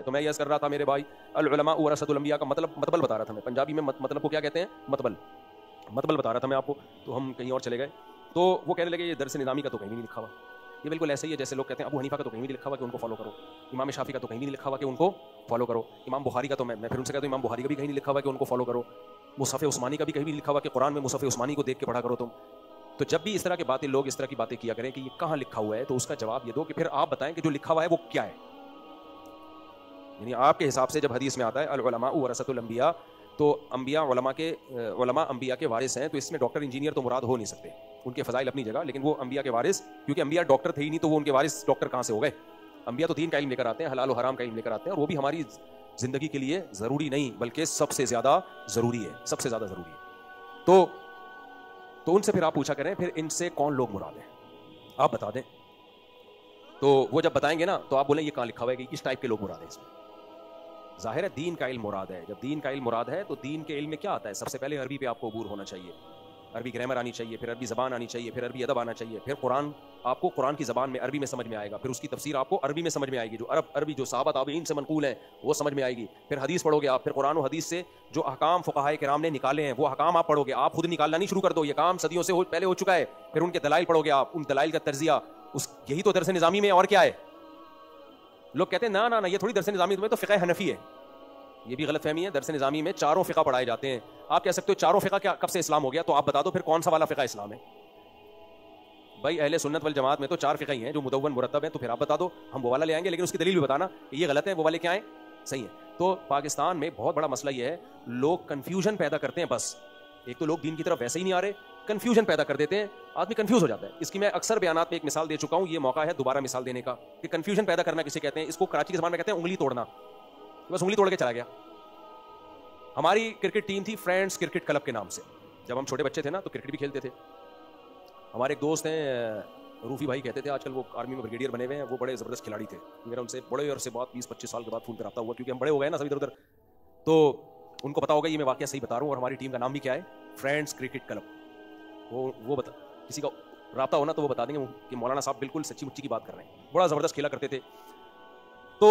है। तो मैं यह कर रहा था मेरे भाई, अल उलमा वरसतुल अंबिया का मतबल बता रहा था मैं, पंजाबी में मतलब को क्या कहते हैं, मतबल बता रहा था मैं आपको। तो हम कहीं और चले गए, तो वो कहने लगे ये दरस निज़ामी का तो कहीं भी नहीं लिखा हुआ। ये बिल्कुल ऐसे ही है जैसे लोग कहते हैं अबू हनीफा का तो कहीं भी नहीं लिखा हुआ कि उनको फॉलो करो, इमाम शाफी का तो कहीं भी नहीं लिखा हुआ कि उनको फॉलो करो, इमाम बुखारी का तो मैं फिर उनसे कहता हूँ इमाम बुखारी का भी कहीं नहीं लिखा हुआ कि उनको फॉलो करो, मुसफ़े उस्मानी का भी कहीं भी लिखा हुआ कि कुरान में मुसफ़े उस्मानी को देख के पढ़ा करो तुम। तो जब भी इस तरह की बातें लोग इस तरह की बातें किया करें कि ये कहाँ लिखा हुआ है, तो उसका जवाब ये दो कि फिर आप बताएं कि जो लिखा हुआ है वो क्या है। यानी आपके हिसाब से जब हदीस में आता है अल उलमा वरसतुल अंबिया, तो अंबिया उलमा अंबिया के वारिस हैं, तो इसमें डॉक्टर इंजीनियर तो मुराद हो नहीं सकते, उनके फजाइल अपनी जगह, लेकिन वो अंबिया के वारिस, क्योंकि अंबिया डॉक्टर थे ही नहीं तो वो उनके वारिस डॉक्टर कहाँ से हो गए। अंबिया तो दीन का इल्म लेकर आते हैं, हलाल और हराम का इल्म लेकर आते हैं, और वो भी हमारी जिंदगी के लिए जरूरी नहीं बल्कि सबसे ज्यादा जरूरी है, सबसे ज्यादा जरूरी है। तो उनसे फिर आप पूछा करें फिर इनसे कौन लोग मुराद हैं, आप बता दें। तो वो जब बताएंगे ना तो आप बोलें ये कहाँ लिखा हुआ है कि इस टाइप के लोग मुराद हैं इसमें। जाहिर है दीन का इल्म मुराद है, जब दीन का इल्म मुराद है तो दीन के इल्म में क्या आता है, सबसे पहले अरबी पे आपको अबूर होना चाहिए, अरबी ग्रामर आनी चाहिए, फिर अरबी ज़बान आनी चाहिए, फिर अरबी अदब आना चाहिए, फिर कुरान आपको कुरान की ज़बान में अरबी में समझ में आएगा, फिर उसकी तफसीर आपको अरबी में समझ में आएगी, जो अरबी जो सहाबा ताबईन से मनकूल है वो समझ में आएगी। फिर हदीस पढ़ोगे आप, फिर कुरान और हदीस से जो अहकाम फुक़हाए किराम ने निकाले हैं वो अहकाम आप पढ़ोगे, आप खुद निकालना नहीं शुरू कर दो, ये काम सदियों से पहले हो चुका है। फिर उनके दलाइल पढ़ोगे आप, उन दलाइल का तर्जिया, यही तो दरस निज़ामी में, और क्या है। लोग कहते हैं ना ना ना ये थोड़ी दरस निज़ामी में तो फ़िक़ह हनफी है, ये भी गलत फहमी है। दरस निज़ामी में चारों फ़िक़ा पढ़ाए जाते हैं। आप कह सकते हो चारों फ़िक़ा क्या कब से इस्लाम हो गया, तो आप बता दो फिर कौन सा वाला फ़िक़ा इस्लाम है। भाई अहले सुन्नत वल जमात में तो 4 फ़िक़ा ही हैं जो मुदव्वन मुरतब हैं, तो फिर आप बता दो, हम वो वाला ले आएंगे, लेकिन उसकी दलील भी बताना ये गलत है, वो वाले क्या है, सही है। तो पाकिस्तान में बहुत बड़ा मसला ये है, लोग कन्फ्यूजन पैदा करते हैं। बस एक तो लोग दीन की तरफ वैसे ही नहीं आ रहे, कन्फ्यूजन पैदा कर देते हैं, आदमी कन्फ्यूज हो जाता है। इसकी मैं अक्सर बयानात में एक मिसाल दे चुका हूँ, ये मौका है दोबारा मिसाल देने का कि कन्फ्यूजन पैदा करना किसे कहते हैं। इसको कराची के ज़बान में कहते हैं उंगली तोड़ना, बस उंगली तोड़ के चला गया। हमारी क्रिकेट टीम थी फ्रेंड्स क्रिकेट क्लब के नाम से, जब हम छोटे बच्चे थे ना तो क्रिकेट भी खेलते थे। हमारे एक दोस्त हैं रूफी भाई कहते थे, आजकल वो आर्मी में ब्रिगेडियर बने हुए हैं, वो बड़े ज़बरदस्त खिलाड़ी थे। मेरा उनसे बड़े अरसे बाद 20-25 साल के बाद फ़ोन पर रब्ता हुआ, क्योंकि हम बड़े हो गए ना सब इधर उधर, तो उनको पता होगा ये मैं वाकया सही बता रहा हूँ। और हमारी टीम का नाम भी क्या है, फ्रेंड्स क्रिकेट क्लब। वो बता, किसी का रब्ता हो ना तो वो बता देंगे कि मौलाना साहब बिल्कुल सच्ची मुच्ची की बात कर रहे हैं, बड़ा ज़बरदस्त खेला करते थे। तो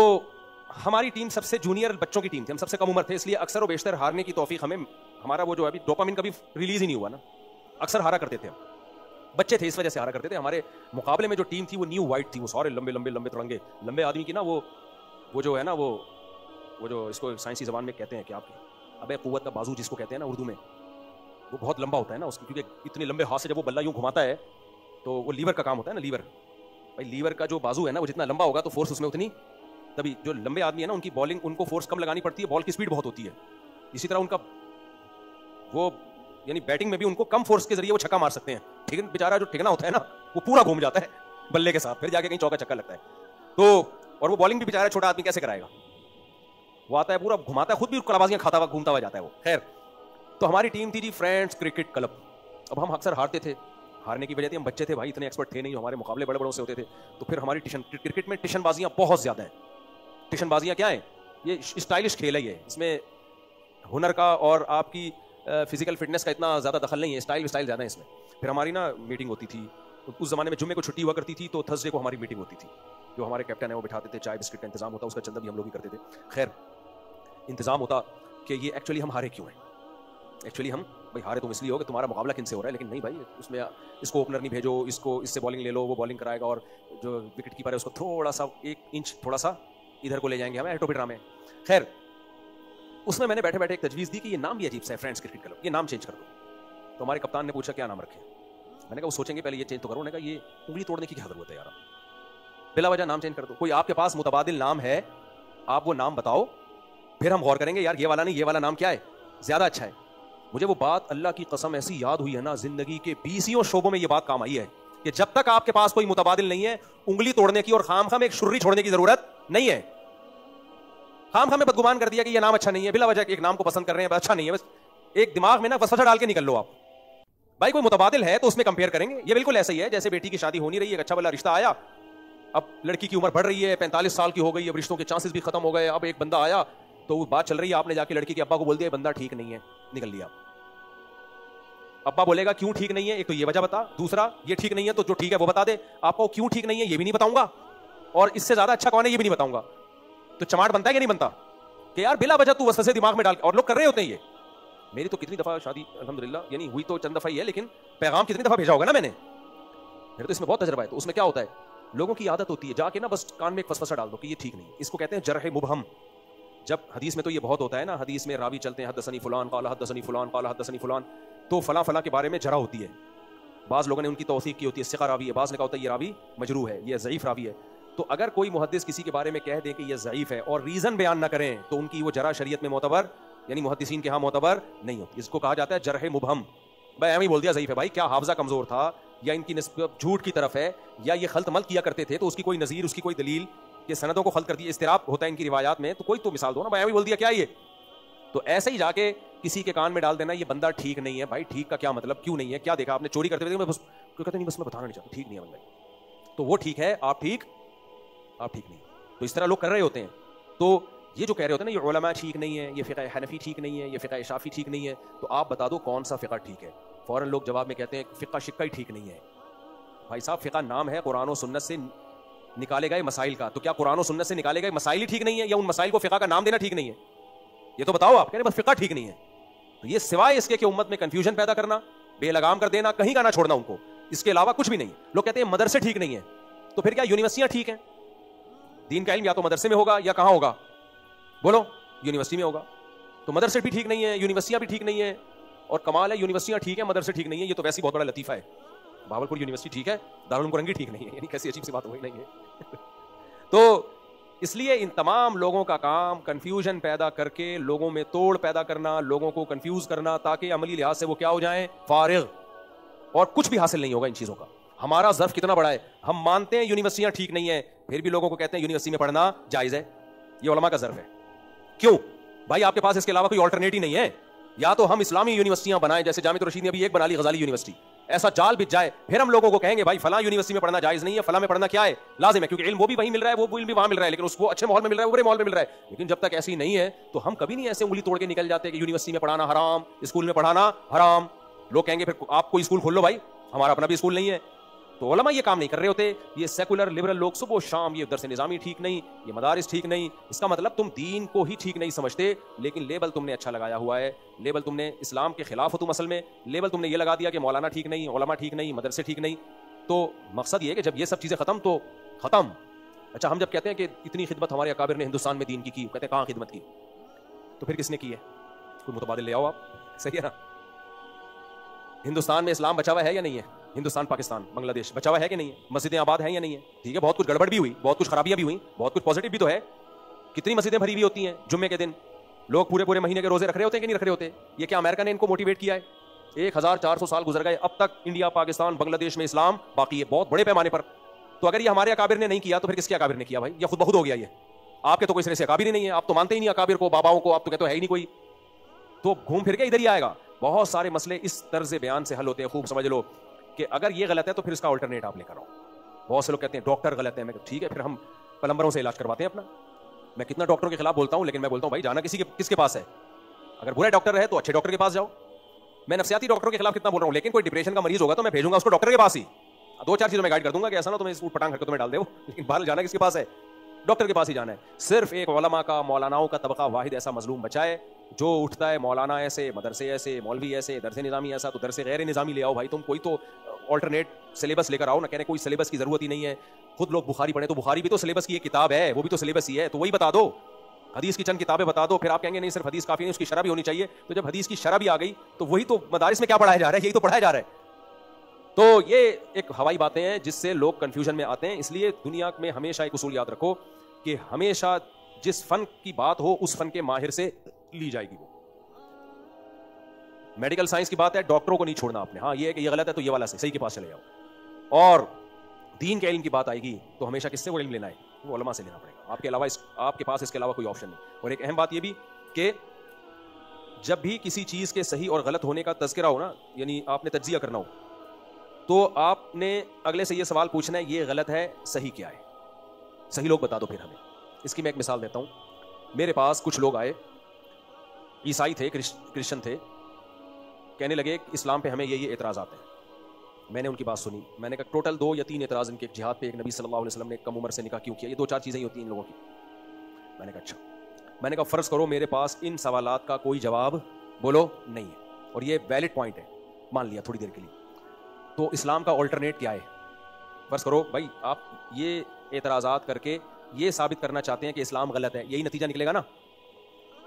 हमारी टीम सबसे जूनियर बच्चों की टीम थी, हम सबसे कम उम्र थे, इसलिए अक्सर और बेशतर हारने की तौफीक हमें, हमारा वो जो अभी डोपामिन कभी रिलीज ही नहीं हुआ ना, अक्सर हारा करते थे हम, बच्चे थे इस वजह से हारा करते थे। हमारे मुकाबले में जो टीम थी वो न्यू वाइट थी, वो सारे लंबे लंबे लंबे तरंगे लंबे आदमी की ना, वो जो है ना वो जो इसको साइंसी ज़बान में कहते हैं कि आपके अबे कुव्वत का बाजू जिसको कहते हैं ना उर्दू में, वो बहुत लंबा होता है ना उसकी, क्योंकि इतने लंबे हाथ से जब वो बल्ला यूं घुमाता है तो वो लीवर का काम होता है ना, लीवर भाई, लीवर का जो बाजू है ना वो जितना लंबा होगा तो फोर्स उसमें उतनी, तभी जो लंबे आदमी है ना उनकी बॉलिंग, उनको फोर्स कम लगानी पड़ती है, बॉल की स्पीड बहुत होती है। इसी तरह उनका वो यानी बैटिंग में भी उनको कम फोर्स के जरिए वो छक्का मार सकते हैं, ठीक बेचारा जो ठिकना होता है ना वो पूरा घूम जाता है बल्ले के साथ, फिर जाके कहीं चौका चक्का लगता है। तो और वो बॉलिंग भी बेचारा छोटा आदमी कैसे कराएगा, वो आता है पूरा घुमाता है, खुद भी कलाबाजियां खाता हुआ घूमता हुआ जाता है वो। खैर, तो हमारी टीम थी जी फ्रेंड्स क्रिकेट क्लब। अब हम अक्सर हारते थे, हारने की वजह थी हम बच्चे थे भाई, इतने एक्सपर्ट थे नहीं, हमारे मुकाबले बड़े बड़ों से होते थे। तो फिर हमारी क्रिकेट में टिशनबाजियां बहुत ज्यादा हैं। टिशनबाजियां क्या है, ये स्टाइलिश खेल है, ये इसमें हुनर का और आपकी फिजिकल फिटनेस का इतना ज़्यादा दखल नहीं है, स्टाइल ज़्यादा है इसमें। फिर हमारी ना मीटिंग होती थी, तो उस ज़माने में जुम्मे को छुट्टी हुआ करती थी, तो थर्सडे को हमारी मीटिंग होती थी, जो हमारे कैप्टन है वो बिठाते थे, चाय बिस्किट का इंतजाम होता, उसका चंदा भी हम लोग ही करते थे। खैर, इंतजाम होता कि ये एक्चुअली हम हारे क्यों हैं, एक्चुअली हम भाई हारे तुम इसलिए हो कि तुम्हारा मुकाबला किन से हो रहा है, लेकिन नहीं भाई उसमें इसको ओपनर नहीं भेजो, इसको इससे बॉलिंग ले लो, वो बॉलिंग कराएगा, और जो विकेट कीपर है उसको थोड़ा सा 1 इंच थोड़ा सा इधर को ले जाएंगे, हमें एटोपी ड्रामे। खैर, उसमें मैंने बैठे बैठे एक तजवीज़ दी कि ये नाम भी अजीब सा है, फ्रेंड्स क्रिकेट क्लब, ये नाम चेंज कर दो। तो हमारे कप्तान ने पूछा क्या नाम रखें, मैंने कहा वो सोचेंगे पहले, ये चेंज तो करो। मैंने कहा ये उंगली तोड़ने की क्या जरूरत है यार, बिला वजह नाम चेंज कर दो। कोई आपके पास मुतबादिल नाम है, आप वो नाम बताओ, फिर हम गौर करेंगे यार ये वाला नहीं, ये वाला नाम क्या है ज्यादा अच्छा है। मुझे वो बात अल्लाह की कसम ऐसी याद हुई है ना, जिंदगी के 20 शोबों में ये बात काम आई है कि जब तक आपके पास कोई मुतबादिल नहीं है, उंगली तोड़ने की और खाम में एक शुर्री छोड़ने की जरूरत नहीं है। खाम में बदगुमान कर दिया कि ये नाम अच्छा नहीं है, बिला वजह एक नाम को पसंद कर रहे हैं, अच्छा नहीं है, बस एक दिमाग में ना वसवसा डाल के निकल लो आप। भाई कोई मुतबादिल है तो उसमें कंपेयर करेंगे। ये बिल्कुल ऐसा ही है जैसे बेटी की शादी हो नहीं रही है, अच्छा वाला रिश्ता आया, अब लड़की की उम्र बढ़ रही है, 45 साल की हो गई, अब रिश्तों के चांसेस भी खत्म हो गए, अब एक बंदा आया तो वो बात चल रही है, आपने जाके लड़की के अब्बा को बोल दिया बंदा ठीक नहीं है, निकल लिया। अब्बा बोलेगा क्यों ठीक नहीं है, एक तो ये वजह बता, दूसरा ये ठीक नहीं है तो जो ठीक है वो बता दे, आपको क्यों ठीक नहीं है ये भी नहीं बताऊंगा, और इससे ज्यादा अच्छा कौन है ये भी नहीं बताऊंगा। तो चमाट बनता है कि नहीं बनता कि यार बिला वजह तू वसवसे दिमाग में डाल, और लोग कर रहे होते हैं ये। मेरी तो कितनी दफा शादी अल्हम्दुलिल्लाह यानी हुई तो चंद दफा ही है, लेकिन पैगाम कितनी दफा भेजा होगा ना मैंने, मेरे तो इसमें बहुत तजर्बा है। तो उसमें क्या होता है, लोगों की आदत होती है जाके ना बस कान में एक फसफसा डाल दो कि ये ठीक नहीं, इसको कहते हैं जरह मुबहम। जब हदीस में तो ये बहुत होता है ना, हदीस में रावी चलते हैं हदसनी फुलान काला हदसनी फुलान काला हदसनी फुलान, तो फला फला के बारे में जरा होती है, बाज़ लोगों ने उनकी तौसीक की होती है, सिका रावी है, बाज़ ने कहा होता है ये रावी मजरूह है, ये ज़ईफ़ रावी है। तो अगर कोई मुहद्दिस किसी के बारे में कह दे कि ये ज़ईफ़ है और रीज़न बयान ना करें, तो उनकी वो जरा शरीयत में मोतबर यानी मुहद्दिसीन के यहाँ मोतबर नहीं होती। इसको कहा जाता है जरह मुबहम। भाई एम ही बोल दिया ज़ईफ़ है, भाई क्या हाफ़ज़ा कमज़ोर था या इनकी निस्बत झूठ की तरफ है या ये खल्त मल किया करते थे, तो उसकी कोई नज़ीर, उसकी कोई दलील, ये सनदों को खल्त कर दिया, इस्तिराब होता है इनकी रिवायात में, तो कोई तो मिसाल दो ना। भाई एम ही बोल दिया क्या ये, तो ऐसे ही जाके किसी के कान में डाल देना ये बंदा ठीक नहीं है। भाई ठीक का क्या मतलब, क्यों नहीं है, क्या देखा आपने, चोरी करते हुए, बस कहते नहीं बस मैं बताना नहीं चाहता, ठीक नहीं है बंदा, तो वो ठीक है, आप ठीक नहीं। तो इस तरह लोग कर रहे होते हैं। तो ये जो कह रहे होते हैं ना ये उलमा ठीक नहीं है, ये फ़िक़्ह हनफी ठीक नहीं है, ये फ़िक़्ह शाफ़ी ठीक नहीं है, तो आप बता दो कौन सा फ़िक़्ह ठीक है। फ़ौरन लोग जवाब में कहते हैं फ़िक़्ह शिक्का ही ठीक नहीं है। भाई साहब फ़िक़्ह नाम है कुरान और सुन्नत से निकाले गए मसाइल का, तो क्या कुरान और सुन्नत से निकाले गए मसाइल ही ठीक नहीं है या उन मसाइल को फ़िक़्ह का नाम देना ठीक नहीं है? ये तो बताओ। आप कह रहे बस फ़िक़्ह ठीक नहीं है, तो ये सिवाय इसके कि उम्मत में कंफ्यूजन पैदा करना, बेलगाम कर देना, कहीं का ना छोड़ना उनको, इसके अलावा कुछ भी नहीं। लोग कहते हैं मदरसे ठीक नहीं है, तो फिर क्या यूनिवर्सिटियां ठीक हैं? दीन का इल्म या तो मदरसे में होगा या कहां होगा, बोलो, यूनिवर्सिटी में होगा। तो मदरसे भी ठीक नहीं है, यूनिवर्सिटियां भी ठीक नहीं है, और कमाल है यूनिवर्सिटियां ठीक है मदरसे ठीक नहीं है, ये तो वैसे ही बहुत बड़ा लतीफा है। भावलपुर यूनिवर्सिटी ठीक है, दारुल उलूम कुरंगी ठीक नहीं है, यानी कैसी अजीब सी बात हो गई नहीं है। तो इसलिए इन तमाम लोगों का काम कंफ्यूजन पैदा करके लोगों में तोड़ पैदा करना, लोगों को कंफ्यूज करना, ताकि अमली लिहाज से वो क्या हो जाएं, फारिग, और कुछ भी हासिल नहीं होगा इन चीजों का। हमारा ज़र्फ कितना बड़ा है, हम मानते हैं यूनिवर्सिटियां ठीक नहीं है, फिर भी लोगों को कहते हैं यूनिवर्सिटी में पढ़ना जायज है। ये उलमा का ज़र्फ है। क्यों भाई, आपके पास इसके अलावा कोई ऑल्टरनेटिव नहीं है। या तो हम इस्लामी यूनिवर्सिटियां बनाएं, जैसे जामिया रशीद ने अभी एक बना ली गजाली यूनिवर्सिटी, ऐसा जाल बिछ जाए, फिर हम लोगों को कहेंगे भाई फला यूनिवर्सिटी में पढ़ना जायज नहीं है, फला में पढ़ना क्या है, लाजिम है, क्योंकि इल्म वो भी वहीं मिल रहा है, वो इल्म भी वहां मिल रहा है, लेकिन उसको अच्छे माहौल में मिल रहा है, बुरे माहौल में मिल रहा है। लेकिन जब तक ऐसी नहीं है तो हम कभी नहीं ऐसे उंगली तोड़ के निकल जाते कि यूनिवर्सिटी में पढ़ाना हराम, स्कूल में पढ़ाना हराम। लोग कहेंगे फिर आप कोई स्कूल खोल लो भाई, हमारा अपना भी स्कूल नहीं है। तो उलमा ये काम नहीं कर रहे होते। ये सेकुलर लिबरल लोग सुबह शाम ये दरस निज़ामी ठीक नहीं, ये मदारिस ठीक नहीं, इसका मतलब तुम दीन को ही ठीक नहीं समझते, लेकिन लेबल तुमने अच्छा लगाया हुआ है, लेबल तुमने इस्लाम के खिलाफ हो तुम असल में, लेबल तुमने ये लगा दिया कि मौलाना ठीक नहीं, उलमा ठीक नहीं, मदरसे ठीक नहीं। तो मकसद ये है कि जब ये सब चीज़ें ख़त्म तो ख़त्म। अच्छा, हम जब कहते हैं कि इतनी खिदमत हमारे अकाबिर ने हिंदुस्तान में दीन की कहते हैं कहाँ खिदमत की, तो फिर किसने की है? कोई मुतबादिल ले आओ आप, सही है ना। हिंदुस्तान में इस्लाम बचा हुआ है या नहीं है? हिंदुस्तान, पाकिस्तान, बांग्लादेश बचा हुआ है कि नहीं है? मस्जिदें आबाद हैं या नहीं है? ठीक है, बहुत कुछ गड़बड़ भी हुई, बहुत कुछ खराबियां भी हुई, बहुत कुछ पॉजिटिव भी तो है। कितनी मस्जिदें भरी हुई होती हैं, जुम्मे के दिन लोग पूरे पूरे महीने के रोजे रख रहे होते हैं कि नहीं रख रहे होते? ये क्या अमेरिका ने इनको मोटिवेट किया है? 1400 साल गुजर गए, अब तक इंडिया, पाकिस्तान, बांग्लादेश में इस्लाम बाकी है बहुत बड़े पैमाने पर। तो अगर ये हमारे अकाबिर ने नहीं किया तो फिर किसके अकाबिर ने किया भाई? या खुद बहुत हो गया ये? आपके तो कोई सिरे से अकाबिर ही नहीं है, आप तो मानते ही नहीं अकाबिर को, बाबाओं को, आप तो कहते हो है ही नहीं कोई। तो घूम फिर के इधर ही आएगा। बहुत सारे मसले इस तर्ज बयान से हल होते हैं। खूब समझ लो कि अगर ये गलत है तो फिर इसका अल्टरनेट आप लेकर आओ। बहुत से लोग कहते हैं डॉक्टर गलत है, मैं ठीक है फिर हम प्लम्बरों से इलाज करवाते हैं अपना। मैं कितना डॉक्टरों के खिलाफ बोलता हूं, लेकिन मैं बोलता हूं भाई जाना किसके पास है? अगर बुरा डॉक्टर है तो अच्छे डॉक्टर के पास जाओ। मैं नफ्सियाती डॉक्टरों के खिलाफ कितना बोल रहा हूं, लेकिन कोई डिप्रेशन का मरीज होगा तो मैं भेजूंगा उसको डॉक्टर के पास ही। 2-4 चीजों में गाइड कर दूंगा कि ऐसा ना तुम्हें ऊट पटांग हरकतों में डाल दे, लेकिन बाहर जाना किसके पास है? डॉक्टर के पास ही जाना है। सिर्फ एक उलमा का, मौलानाओं का तबका वाहिद ऐसा मजलूम बचा है जो उठता है मौलाना ऐसे, मदरसे ऐसे, मौलवी ऐसे, दरसे निज़ामी ऐसा, तो दरसे गैर निज़ामी ले आओ भाई। तुम कोई तो ऑल्टरनेट सिलेबस लेकर आओ ना। कहने कोई सिलेबस की जरूरत ही नहीं है, खुद लोग बुखारी पढ़े तो बुखारी भी तो सिलेबस की एक किताब है, वो भी तो सिलेबस ही है, तो वही बता दो। हदीस की चंद किताबें बता दो, फिर आप कहेंगे नहीं सिर्फ हदीस काफी नहीं, उसकी शरह भी होनी चाहिए। तो जब हदीस की शरह भी आ गई तो वही तो मदारिस में क्या पढ़ाया जा रहा है, यही तो पढ़ाया जा रहा है। तो ये एक हवाई बातें हैं जिससे लोग कंफ्यूजन में आते हैं। इसलिए दुनिया में हमेशा एक उसूल याद रखो कि हमेशा जिस फन की बात हो उस फन के माहिर से ली जाएगी। वो मेडिकल साइंस की बात है, डॉक्टरों को नहीं छोड़ना आपने। हाँ, ये है कि ये गलत है तो ये वाला से सही के पास चले जाओ। और दीन के इल्म की बात आएगी तो हमेशा किससे वो इल्म लेना है? वो उलमा से लेना पड़ेगा। आपके अलावा आपके पास इसके अलावा कोई ऑप्शन नहीं। और एक अहम बात ये भी कि जब भी किसी चीज के सही और गलत होने का तज़किरा हो ना, यानी आपने तज्जिया करना हो, तो आपने अगले से ये सवाल पूछना है ये गलत है, सही क्या है? सही लोग बता दो फिर हमें। इसकी मैं एक मिसाल देता हूं। मेरे पास कुछ लोग आए, ईसाई थे, क्रिश्चियन थे, कहने लगे इस्लाम पे हमें ये एतराज़ात हैं। मैंने उनकी बात सुनी। मैंने कहा टोटल 2 या 3 एतराज़ इनके, एक जिहाद पे, एक नबी सल्लल्लाहु अलैहि वसल्लम ने कम उम्र से निकाह क्यों किया, ये 2-4 चीज़ें ही होती हैं इन लोगों की। मैंने कहा अच्छा। मैंने कहा फर्ज करो मेरे पास इन सवालात का कोई जवाब बोलो नहीं है और ये वैलिड पॉइंट है, मान लिया थोड़ी देर के लिए, तो इस्लाम का ऑल्टरनेट क्या है? फर्ज करो भाई आप ये एतराज़ात करके ये साबित करना चाहते हैं कि इस्लाम गलत है, यही नतीजा निकलेगा ना।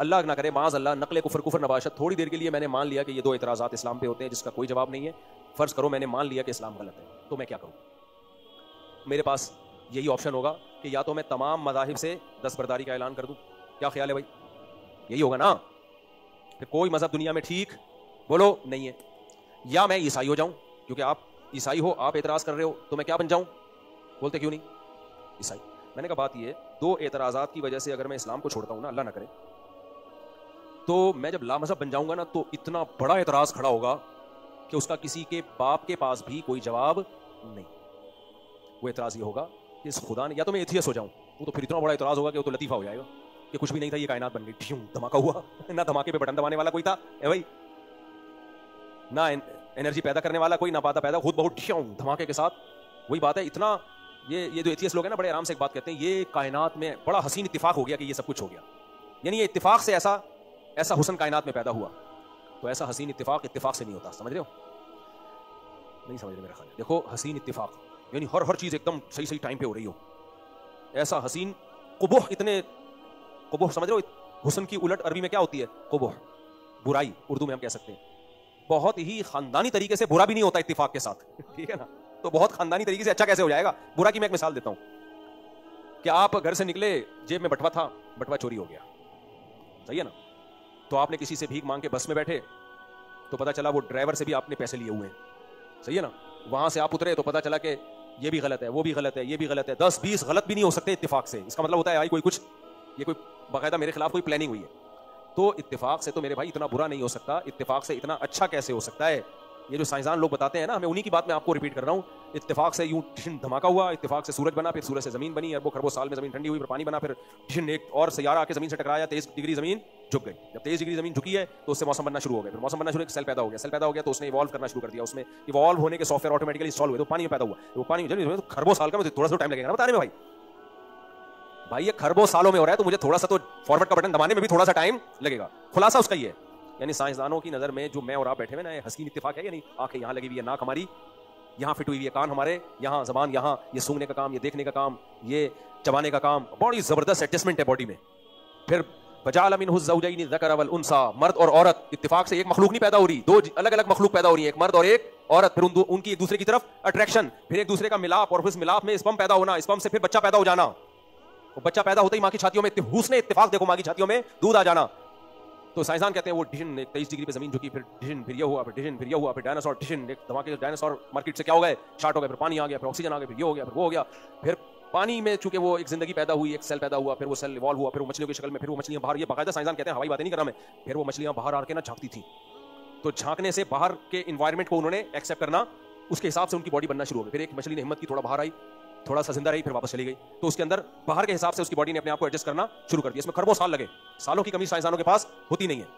अल्लाह ना करे माज़ अल्लाह नकले कुफर नबाशत, थोड़ी देर के लिए मैंने मान लिया कि ये दो एतराज़ात इस्लाम पे होते हैं जिसका कोई जवाब नहीं है। फर्ज करो मैंने मान लिया कि इस्लाम गलत है, तो मैं क्या करूँ? मेरे पास यही ऑप्शन होगा कि या तो मैं तमाम मज़ाहिब से दस्तबरदारी का ऐलान कर दूँ। क्या ख्याल है भाई? यही होगा ना, फिर कोई मजहब दुनिया में ठीक बोलो नहीं है। या मैं ईसाई हो जाऊं, क्योंकि आप ईसाई हो, आप एतराज कर रहे हो, तो मैं क्या बन जाऊं? बोलते क्यों नहीं? ईसाई। मैंने कहा बात ये, दो एतराजात की वजह से अगर मैं इस्लाम को छोड़ता हूं ना, अल्लाह ना करे, तो मैं जब लामजहब बन जाऊंगा ना, तो इतना बड़ा एतराज खड़ा होगा कि उसका किसी के बाप के पास भी कोई जवाब नहीं। वो एतराज ये होगा कि इस खुदा ने, या तो मैं एथियस हो जाऊं, वो तो फिर इतना बड़ा एतराज होगा कि वो तो लतीफा हो जाएगा कि कुछ भी नहीं था, ये कायनात बन गई, धमाका हुआ ना धमाके पे बटन दबाने वाला कोई था ए भाई, ना एनर्जी पैदा करने वाला कोई, ना पाता पैदा, खुद बहुत धमाके के साथ। वही बात है, इतना ये जो एथियस लोग हैं ना, बड़े आराम से एक बात कहते हैं, ये कायनात में बड़ा हसीन इत्तिफाक हो गया कि ये सब कुछ हो गया, यानी ये इत्तिफाक से ऐसा हुस्न कायनात में पैदा हुआ। तो ऐसा हसीन इत्तिफाक से नहीं होता, समझ रहे हो? नहीं समझ रहे मेरा ख्याल। देखो हसीन इत्तिफाक यानी हर चीज एकदम सही सही टाइम पे हो रही हो, ऐसा हसीन कुबूह, इतने कुबूह समझ रहे हो? हुस्न की उलट अरबी में क्या होती है? कुबूह, बुराई, उर्दू में हम कह सकते हैं। बहुत ही खानदानी तरीके से बुरा भी नहीं होता इत्तिफाक के साथ, ठीक है ना? तो बहुत खानदानी तरीके से अच्छा कैसे हो जाएगा? बुरा की मैं एक मिसाल देता हूं कि आप घर से निकले, जेब में बटवा था, बटवा चोरी हो गया, सही है ना? तो आपने किसी से भीख मांग के बस में बैठे, तो पता चला वो ड्राइवर से भी आपने पैसे लिए हुए हैं, सही है ना? वहां से आप उतरे तो पता चला कि ये भी गलत है, वो भी गलत है, ये भी गलत है, 10-20 गलत भी नहीं हो सकते इत्तिफाक से। इसका मतलब होता है भाई ये कोई बाकायदा मेरे खिलाफ कोई प्लानिंग हुई है। तो इत्तिफाक से तो मेरे भाई इतना बुरा नहीं हो सकता, इत्तिफाक से इतना अच्छा कैसे हो सकता है? ये जो साइंसदान लोग बताते हैं ना, मैं उन्हीं की बात में आपको रिपीट कर रहा हूँ। इत्तिफाक से यूं धमाका हुआ, इत्तिफाक से सूरज बना, फिर सूरज से जमीन बनी, अरबों खरबों साल में जमीन ठंडी हुई, फिर पानी बना, फिर एक और सैयारा आके जमीन से टकराया, 23 डिग्री जमीन झुक गई। जब 23 डिग्री जमीन झुकी है तो उससे मौसम बनना शुरू हो गया, फिर मौसम बनना शुरू, सेल पैदा हो गया, सेल पैदा हो गया तो उसने इवॉल्व करना शुरू कर दिया, उसमें इवॉल्व होने के सॉफ्टवेयर ऑटोमेटिकली इंस्टॉल हुए, तो पानी में पैदा हुआ। वो पानी में खरबों साल का, मुझे थोड़ा सा टाइम लगेगा ना बताने में भाई ये खरबों सालों में हो रहा है, तो मुझे थोड़ा सा तो फॉरवर्ड का बटन दबाने में भी थोड़ा सा टाइम लगेगा। खुलासा उसका ही है, यानी साइंसदानों की नजर में जो मैं और आप बैठे हुए ना, हसीन इत्तिफाक है या नहीं? आंखें यहाँ लगी हुई है, नाक हमारी यहाँ फिट हुई हुई है, कान हमारे यहाँ, जबान यहाँ, ये सूंघने का काम, ये देखने का काम, ये चबाने का काम, बड़ी जबरदस्त एडजस्टमेंट है बॉडी में। फिर वजाअल मिनहु ज़ौजैनि ज़कर वल उन्सा, मर्द और औरत, इत्तिफाक से एक मखलूक नहीं पैदा हो रही, दो अलग अलग मखलूक पैदा हो रही है, एक मर्द और एक औरत, फिर उनकी एक दूसरे की तरफ अट्रैक्शन, फिर एक दूसरे का मिलाप, और फिर इस मिलाप में स्पर्म पैदा होना, स्पर्म से फिर बच्चा पैदा हो जाना, वो बच्चा पैदा होते ही माँ की छातियों में हुस्न इत्तिफाक देखो, माँ की छातियों में दूध आ जाना। तो साइंसदान कहते हैं वो डिशन 23 डिग्री पे जमीन झुकी, फिर डिशन, फिर ये हुआ, फिर डिशन, फिर ये हुआ, फिर डायनासोर डिशन, एक धमाके डायनासोर मार्केट से क्या हो गए, शार्ट हो गए, फिर पानी आ गया, फिर ऑक्सीजन आ गया, फिर ये हो गया, फिर वो हो गया, फिर पानी में चूंकि वो एक जिंदगी पैदा हुई, एक सेल पैदा हुआ, फिर वो सेल इवॉल्व हुआ, फिर वो मछलियों की शक्ल में, फिर वो मछलियां बाहर, ये बाकायदा साइंसदान कहते हैं, हवाई बातें नहीं कर रहा मैं, फिर वो मछलियां बाहर आके ना झांकती थी, तो झांकने से बाहर के एनवायरनमेंट को उन्होंने एक्सेप्ट करना, उसके हिसाब से उनकी बॉडी बनना शुरू हो गई। फिर एक मछली ने हिम्मत की, थोड़ा बाहर आई, थोड़ा सा जिंदा रही, फिर वापस चली गई, तो उसके अंदर बाहर के हिसाब से उसकी बॉडी ने अपने आप को एडजस्ट करना शुरू कर दिया। इसमें खरबों साल लगे, सालों की कमी साइंसदानों के पास होती नहीं है।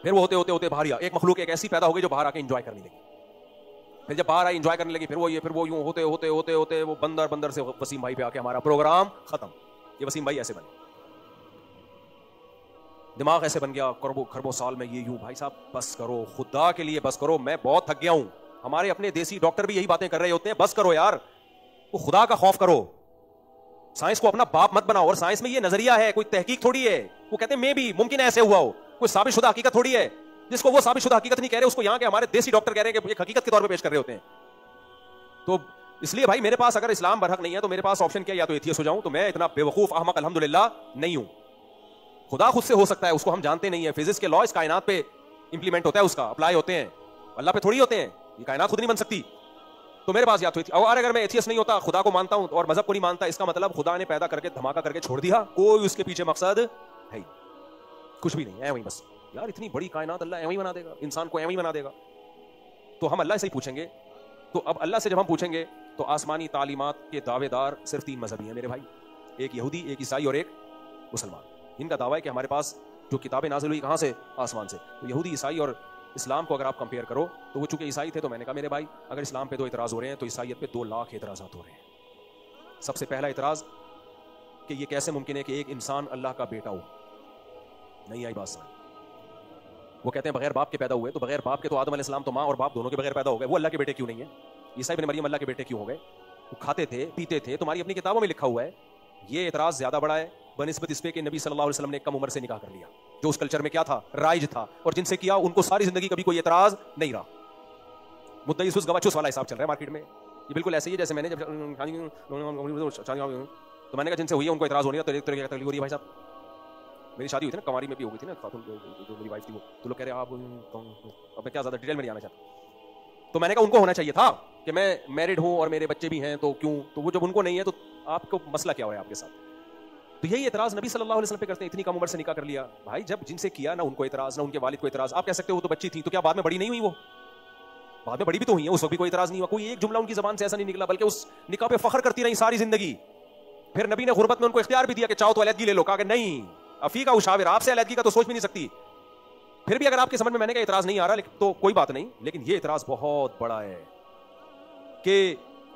फिर वो होते होते होते बाहर एक मखलूक एक ऐसी पैदा हो गई जो बाहर आके एंजॉय करने लगी, फिर जब बाहर आई एंजॉय करने लगी, फिर वो यूं होते होते होते होते वो बंदर से वसीम भाई पे आके हमारा प्रोग्राम खत्म। ये वसीम भाई ऐसे बने, दिमाग ऐसे बन गया, खरबों साल में ये यूं। भाई साहब बस करो, खुदा के लिए बस करो, मैं बहुत थक गया हूं। हमारे अपने देसी डॉक्टर भी यही बातें कर रहे होते हैं, बस करो यार, वो खुदा का खौफ करो, साइंस को अपना बाप मत बनाओ। और साइंस में ये नजरिया है, कोई तहकीक थोड़ी है। वो कहते हैं मे भी, मुमकिन है ऐसे हुआ हो, कोई साबित शुदा हकीकत थोड़ी है। जिसको वो साबित शुदा हकीकत नहीं कह रहे, उसको यहाँ के हमारे देसी डॉक्टर कह रहे हैं कि एक हकीकत के तौर पे पेश कर रहे होते हैं। तो इसलिए भाई मेरे पास अगर इस्लाम बरहक नहीं है तो मेरे पास ऑप्शन क्या, या तो एथियस्ट हो जाऊं, तो मैं इतना बेवकूफ अहमक अल्हम्दुलिल्लाह नहीं हूं। खुदा खुद से हो सकता है, उसको हम जानते नहीं है। फिजिक्स के लॉ इस कायनात पे इंप्लीमेंट होता है, उसका अप्लाई होते हैं, अल्लाह पे थोड़ी होते हैं। ये कायनात खुद नहीं बन सकती। तो मेरे पास या तो और अगर मैं एथियस्ट नहीं होता, खुदा को मानता हूं और मजहब को नहीं मानता, इसका मतलब खुदा ने पैदा करके धमाका करके छोड़ दिया, कोई उसके पीछे मकसद है ही कुछ भी नहीं है। वही बस यार, इतनी बड़ी कायनात अल्लाह एवं ही बना देगा, इंसान को एवं ही बना देगा। तो हम अल्लाह से ही पूछेंगे। तो अब अल्लाह से जब हम पूछेंगे तो आसमानी तालीमात के दावेदार सिर्फ 3 मजहबी हैं मेरे भाई, एक यहूदी, एक ईसाई और एक मुसलमान। इनका दावा है कि हमारे पास जो किताबें नाजिल हुई कहां से, आसमान से। तो यहूदी, ईसाई और इस्लाम को अगर आप कंपेयर करो तो वो चूंकि ईसाई थे, तो मैंने कहा मेरे भाई अगर इस्लाम पे 2 इतराज हो रहे हैं तो ईसाइयत पे 2 लाख इतराजात हो रहे हैं। सबसे पहला इतराज कि ये कैसे मुमकिन है कि एक इंसान अल्लाह का बेटा हो। नहीं आई बात समझ। वो कहते हैं बगैर बाप के पैदा हुए, तो बगैर बाप के तो आदम अलैहिस्सलाम तो माँ और बाप दोनों के बगैर पैदा हो गए, वो अल्लाह के बेटे क्यों नहीं है? ईसा इब्न मरियम अल्लाह के बेटे क्यों हो गए? वो खाते थे पीते थे, तुम्हारी अपनी किताबों में लिखा हुआ है। ये एतराज ज्यादा बड़ा है बनिस्बत इस पे कि नबी सल्लल्लाहु अलैहि वसल्लम ने कम उम्र से निकाह कर लिया, जो उस कल्चर में क्या था, राइज था, और जिनसे किया उनको सारी जिंदगी कभी कोई एतराज नहीं रहा। मुद्दईसुस गवाचुस वाला हिसाब चल रहा है मार्केट में। ये बिल्कुल ऐसे ही है जैसे मैंने जब तो मैंने कहा जिनसे हुई है उनको एतराज हो रही है, तो एक तरह की तकलीफ हो रही है भाई साहब। मेरी शादी हुई थी ना, कुंवारी में भी हो गई थी ना खातून, जो मेरी वाइफ थी वो, तो लोग कह रहे हैं आप, अब मैं क्या ज्यादा डिटेल में नहीं आना चाहता। तो मैंने कहा उनको होना चाहिए था कि मैं मैरिड हूं और मेरे बच्चे भी हैं, तो क्यों, तो वो जब उनको नहीं है तो आपको मसला क्या हो रहा है आपके साथ? तो यही एतराज नबी सल्लल्लाहु अलैहि वसल्लम पे करते हैं, इतनी कम उम्र से निकाह कर लिया। भाई जब जिनसे किया ना उनको एतराज, ना उनके वालिद को एतराज। आप कह सकते हो वो तो बच्ची थी, तो क्या बाद में बड़ी नहीं हुई? वो बाद में बड़ी भी तो हुई है, उस वक्त भी कोई एतराज नहीं हुआ, कोई एक जुमला उनकी जबान से ऐसा नहीं निकला, बल्कि उस निकाह पे फख्र करती रही सारी जिंदगी। फिर नबी ने गुर्बत में उनको इख्तियार भी दिया कि चाहो तो अलहदगी ले लो, कहा कि नहीं, अफी का उशाविर, आपसे अलहदगी का तो सोच भी नहीं सकती। फिर भी अगर आपके समझ में मैंने कहा एतराज नहीं आ रहा तो कोई बात नहीं, लेकिन ये एतराज बहुत बड़ा है कि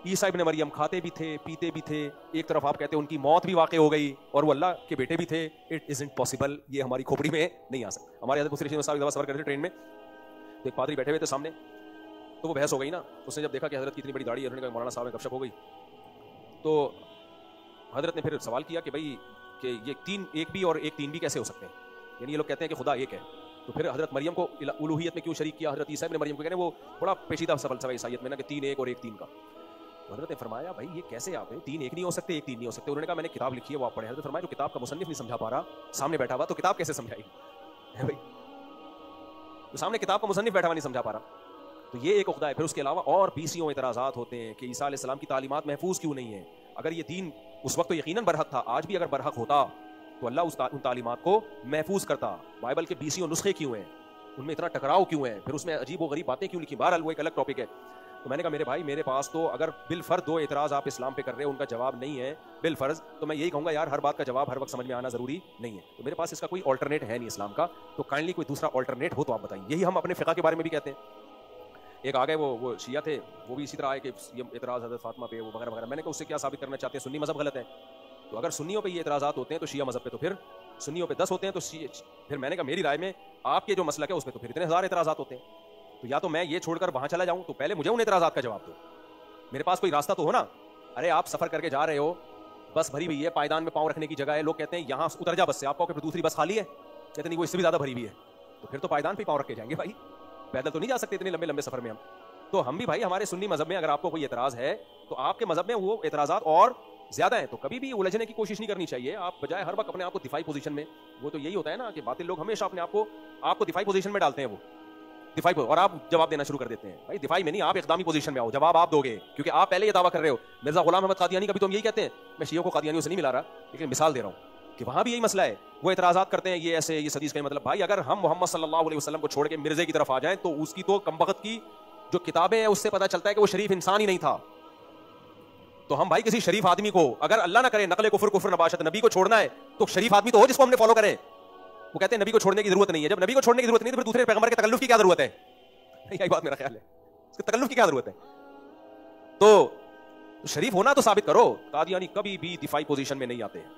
ईसा इब्न मरियम खाते भी थे पीते भी थे, एक तरफ आप कहते हैं उनकी मौत भी वाक़ई हो गई और वो अल्लाह के बेटे भी थे। इट इजंट पॉसिबल, ये हमारी खोपड़ी में नहीं आ सकता। हमारे हज़रत मुफ़ती रशीद साहब सफर करते थे ट्रेन में, तो एक पादरी बैठे हुए थे सामने, तो वो बहस हो गई ना। उसने जब देखा कि हज़रत की इतनी बड़ी दाढ़ी है, उन्होंने कहा मौलाना साहब में गपशप हो गई, तो हज़रत ने फिर सवाल किया कि भाई कि ये तीन एक भी और एक तीन भी कैसे हो सकते हैं, यानी ये लोग कहते हैं कि खुदा एक है, तो फिर हज़रत मरियम को उलूहियत में क्यों शरीक किया? हज़रत ईसा इब्न मरियम को कहने वो बड़ा पेचीदा फ़लसफ़ा ईसाईयत में ना कि तीन एक और एक तीन का। हज़रत ने फरमाया भाई ये कैसे आप हैं, तीन एक नहीं हो सकते, एक तीन नहीं हो सकते। उन्होंने कहा मैंने किताब लिखी है वो आप पढ़े। हज़रत फरमाया जो किताब का मुसन्निफ नहीं समझा पा रहा, सामने बैठा हुआ, तो किताब कैसे समझाएगी? है भाई, तो सामने किताब का मुसन्निफ बैठा हुआ नहीं समझा पा रहा, तो ये एक उक़्दा है। फिर उसके अलावा और 20 एतराज़ात होते हैं कि ईसा अलैहिस्सलाम की तालीमात महफूज क्यों नहीं है। अगर ये दीन उस वक्त तो यकीनन बरहक था, आज भी अगर बरहक होता तो अल्लाह उन तालीमात को महफूज करता। बाइबल के 20 नुस्खे क्यों हैं, उनमें इतना टकराव क्यों है, फिर उसमें अजीब व गरीब बातें क्यों लिखी? बहरहाल वो एक अलग टॉपिक है। तो मैंने कहा मेरे भाई मेरे पास तो अगर बिलफर्ज दो एतराज़ आप इस्लाम पे कर रहे हो, उनका जवाब नहीं है बिलफर्ज, तो मैं यही कहूँगा यार हर बात का जवाब हर वक्त समझ में आना ज़रूरी नहीं है। तो मेरे पास इसका कोई ऑल्टरनेट है नहीं इस्लाम का, तो काइंडली कोई दूसरा ऑल्टरनेट हो तो आप बताइए। यही हम अपने फ़िक़ा के बारे में भी कहते हैं। एक आ गए वो शिया थे, वो भी इसी तरह आए कि ये एतराज़ हज़रत फातिमा पे वो वगैरह वगैरह। मैंने कहा उससे क्या साबित करना चाहते हैं? सुन्नी मज़हब गलत है, तो अगर सुन्नियों पे ये एतराज़ात होते हैं तो शिया मज़हब पे तो फिर सुन्नियों पे 10 होते हैं, तो फिर मैंने कहा मेरी राय में आपके जो मसलक है उसमें तो फिर इतने हज़ार एतराज़ात होते हैं, तो या तो मैं ये छोड़कर वहाँ चला जाऊँ, तो पहले मुझे उन एतराज़ात का जवाब दो। मेरे पास कोई रास्ता तो हो ना। अरे आप सफ़र करके जा रहे हो, बस भरी हुई है, पायदान में पाँव रखने की जगह है, लोग कहते हैं यहाँ उतर जा बस से, आप कहो कि फिर दूसरी बस खाली है, कहते नहीं वो इससे भी ज़्यादा भरी हुई है, तो फिर तो पायदान पे पाँव रख के जाएंगे भाई, पैदल तो नहीं जा सकते इतने लंबे लंबे सफ़र में हम। तो हम भी भाई हमारे सुन्नी मज़हब में अगर आपको कोई एतराज़ है तो आपके मज़हब में वो एतराज़ात और ज़्यादा है, तो कभी भी उलझने की कोशिश नहीं करनी चाहिए। आप बजाय हर वक्त अपने आप को दिफाई पोजीशन में, वो तो यही होता है ना कि बातिल लोग हमेशा अपने आपको दिफाई पोजीशन में डालते हैं, वो दिफाई और आप जवाब देना शुरू कर देते हैं। भाई दिफाई में नहीं, आप इक़दामी पोजीशन में आओ, जवाब आप दोगे, क्योंकि आप पहले ये दावा कर रहे हो। मिर्ज़ा ग़ुलाम अहमद क़ादियानी का भी तो हम यही कहते हैं, मैं शियों को क़ादियानियों से नहीं मिला रहा, लेकिन मिसाल दे रहा हूँ कि वहाँ भी यही मसला है, वो एतराज़ात करते हैं ये ऐसे ये सदीस का मतलब। भाई अगर हम मोहम्मद सल्लल्लाहु अलैहि वसल्लम को छोड़ के मिर्ज़े की तरफ आ जाएं तो उसकी तो कमबख्त की जो किताबें हैं उससे पता चलता है कि वो शरीफ इंसान ही नहीं था। तो हम भाई किसी शरीफ आदमी को, अगर अल्लाह ना करे नकले कुफ्र नबाशत, नबी को छोड़ना है तो शरीफ आदमी तो हो जिसको हमने फॉलो करें। वो कहते हैं नबी को छोड़ने की जरूरत नहीं है। जब नबी को छोड़ने की जरूरत नहीं तो फिर दूसरे पैगंबर के तकल्लुफ की क्या जरूरत है? यही बात मेरा ख्याल है, इसके तकल्लुफ की क्या जरूरत है? तो शरीफ होना तो साबित करो। कादियानी कभी भी दिफाई पोजीशन में नहीं आते हैं।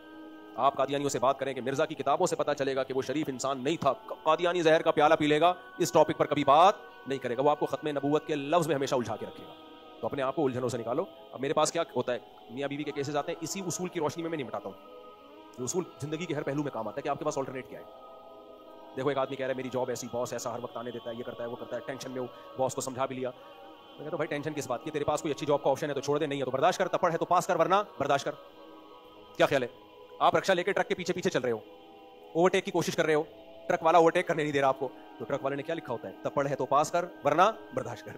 आप कादियानियों से बात करें कि मिर्जा की किताबों से पता चलेगा कि वो शरीफ इंसान नहीं था, कादियानी जहर का प्याला पी लेगा, इस टॉपिक पर कभी बात नहीं करेगा, वो आपको खत्म नबूवत के लफ्ज में हमेशा उलझा के रखेगा। तो अपने आप को उलझनों से निकालो। अब मेरे पास क्या होता है, मियाँ बीवी के केसेस आते हैं, इसी उसूल की रोशनी में मैं नहीं मिटाता हूँ। ये उसूल जिंदगी के हर पहलू में काम आता है कि आपके पास ऑल्टरनेट क्या है। देखो एक आदमी कह रहा है मेरी जॉब ऐसी, बॉस ऐसा हर वक्त आने देता है, ये करता है वो करता है, टेंशन में बॉस को समझा भी लिया। मैं कहता हूँ भाई टेंशन किस बात की, तेरे पास कोई अच्छी जॉब का ऑप्शन है तो छोड़ दे, नहीं है तो बर्दाश्त कर, तपड़ है तो पास कर, वरना बर्दाश्त कर। क्या ख्याल है? आप रक्षा लेके ट्रक के पीछे पीछे चल रहे हो, ओवरटेक की कोशिश कर रहे हो, ट्रक वाला ओवरटेक करने नहीं दे रहा आपको, तो ट्रक वाले ने क्या लिखा होता है? तपड़ है तो पास कर, वरना बर्दाश्त कर।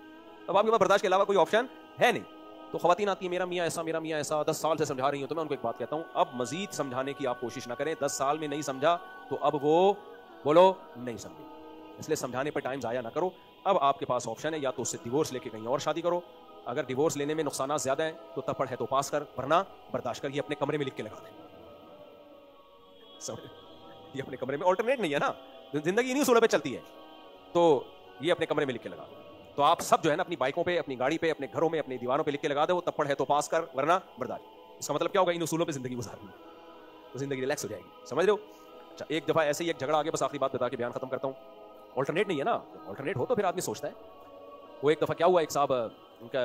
अब आपके पास बर्दाश्त के अलावा कोई ऑप्शन है नहीं। तो खवातीन आती है मेरा मियाँ ऐसा, मेरा मियाँ ऐसा, 10 साल से समझा रही हूँ, तो मैं उनको एक बात कहता हूँ, अब मजीद समझाने की आप कोशिश ना करें। 10 साल में नहीं समझा तो अब वो बोलो नहीं समझे, इसलिए समझाने पर टाइम ज़ाया ना करो। अब आपके पास ऑप्शन है, या तो उससे डिवोर्स लेके कहीं और शादी करो, अगर डिवोर्स लेने में नुकसान ज्यादा है तो तपड़ है तो पास कर, वरना बर्दाश्त कर। ये अपने कमरे में लिख के लगा दे, ये अपने कमरे में, ऑल्टरनेट नहीं है ना, जिंदगी इन्हीं उसूलों पे चलती है, तो ये अपने कमरे में लिख के लगा दो। तो आप सब जो है ना अपनी बाइकों पे, अपनी गाड़ी पे, अपने घरों में, अपनी दीवारों पे लिख के लगा दो, तपड़ है तो पास कर, वरना बर्दाश्त। इसका मतलब क्या होगा? इन उसूलों पे जिंदगी गुजारनी। तो जिंदगी रिलैक्स हो जाएगी, समझ रहे हो। अच्छा, एक दफा ऐसे ही एक झगड़ा आगे, बस आखिरी बात बता के बयान खत्म करता हूँ। ऑल्टरनेट नहीं है ना, ऑल्टरनेट हो तो फिर आदमी सोचता है। वो एक दफा क्या हुआ, एक साहब उनका,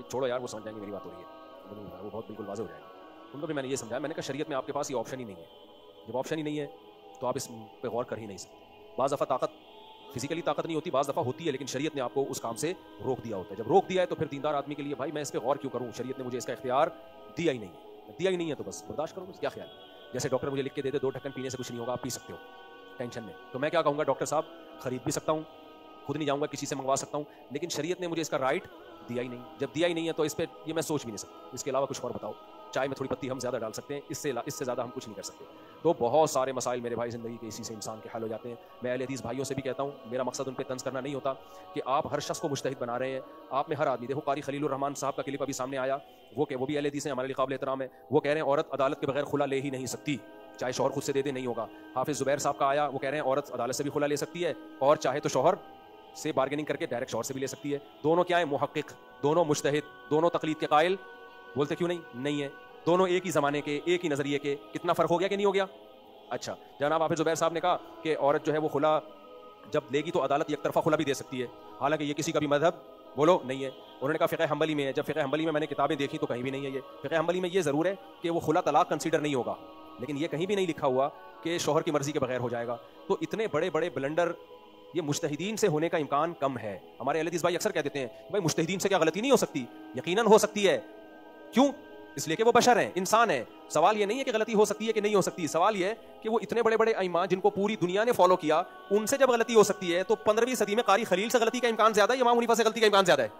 छोड़ो यार वो समझ जाएंगे मेरी बात हो रही है, वो बहुत बिल्कुल वाज़ेह हो जाएगा। उनको भी मैंने ये समझाया, मैंने कहा शरीयत में आपके पास ये ऑप्शन ही नहीं है। जब ऑप्शन ही नहीं है तो आप इस पे गौर कर ही नहीं सकते। बाज़ दफ़ा ताकत, फिजिकली ताकत नहीं होती, बाज़ दफ़ा होती है, लेकिन शरीयत ने आपको उस काम से रोक दिया होता है। जब रोक दिया है तो फिर दीनदार आदमी के लिए भाई मैं इस पे गौर क्यों करूँ, शरीयत ने मुझे इसका इख्तियार दिया ही नहीं है, दिया ही नहीं है तो बस बर्दाश्त करो, क्या ख्याल। जैसे डॉक्टर मुझे लिख के देते 2 ढक्कन पीने से कुछ नहीं होगा, आप पी सकते हो टेंशन में, तो मैं क्या कहूँगा, डॉक्टर साहब खरीद भी सकता हूँ, खुद नहीं जाऊँगा, किसी से मंगवा सकता हूँ, लेकिन शरीयत ने मुझे इसका राइट दिया ही नहीं। जब दिया ही नहीं है तो इस पर ये मैं सोच भी नहीं सकता। इसके अलावा कुछ और बताओ, चाय में थोड़ी पत्ती हम ज़्यादा डाल सकते हैं, इससे ज़्यादा हम कुछ नहीं कर सकते। तो बहुत सारे मसाइल मेरे भाई ज़िंदगी के इसी से इंसान के हल हो जाते हैं। मैं अहले हदीस भाइयों से भी कहता हूँ, मेरा मकसद उन पर तंज करना नहीं होता कि आप हर शख्स को मुजतहिद बना रहे हैं। आप में हर आदमी, देखो कारी खलीलुर रहमान साहब का क्लिप अभी सामने आया, वो भी अहले हदीस हैं, हमारे लिए काबिल एहतराम है। वो कह रहे हैं औरत अदालत के बगैर खुला ले ही नहीं सकती, चाहे शौहर खुद से दे दे नहीं होगा। हाफिज़ ज़ुबैर साहब का आया, वो कह रहे हैं औरत अदालत से भी खुला ले सकती है और चाहे तो शौहर से बार्गेनिंग करके डायरेक्ट शौहर से भी ले सकती है। दोनों क्या है, मुहक्किक, दोनों मुजतहिद, दोनों तकलीद के कायल। बोलते क्यों नहीं है, दोनों एक ही ज़माने के, एक ही नज़रिए के। कितना फ़र्क हो गया कि नहीं हो गया। अच्छा, जनाब हाफिज़ ज़ुबैर साहब ने कहा कि औरत जो है वो खुला जब लेगी तो अदालत एक तरफा खुला भी दे सकती है, हालांकि ये किसी का भी मजहब बोलो नहीं है। उन्होंने कहा फ़िक़्ह हंबली में है, जब फ़िक़्ह हंबली में मैंने किताबें देखी तो कहीं भी नहीं है ये। फ़िक़्ह हंबली में ये ज़रूर है कि वो खुला तलाक कंसीडर नहीं होगा, लेकिन ये कहीं भी नहीं लिखा हुआ कि शौहर की मर्जी के बगैर हो जाएगा। तो इतने बड़े बड़े ब्लंडर ये मुज्तहिदीन से होने का इम्कान कम है। हमारे अहले हदीस भाई अक्सर कह देते हैं भाई मुज्तहिदीन से क्या गलती नहीं हो सकती, यकीनन हो सकती है। क्यों? इसलिए कि वो बशर हैं, इंसान है। सवाल ये नहीं है कि गलती हो सकती है कि नहीं हो सकती, सवाल ये है कि वो इतने बड़े बड़े इमाम जिनको पूरी दुनिया ने फॉलो किया, उनसे जब गलती हो सकती है तो 15वीं सदी में कारी खलील से गलती का इम्कान ज्यादा है, इमाम हनीफा से गलती का इम्कान ज्यादा है।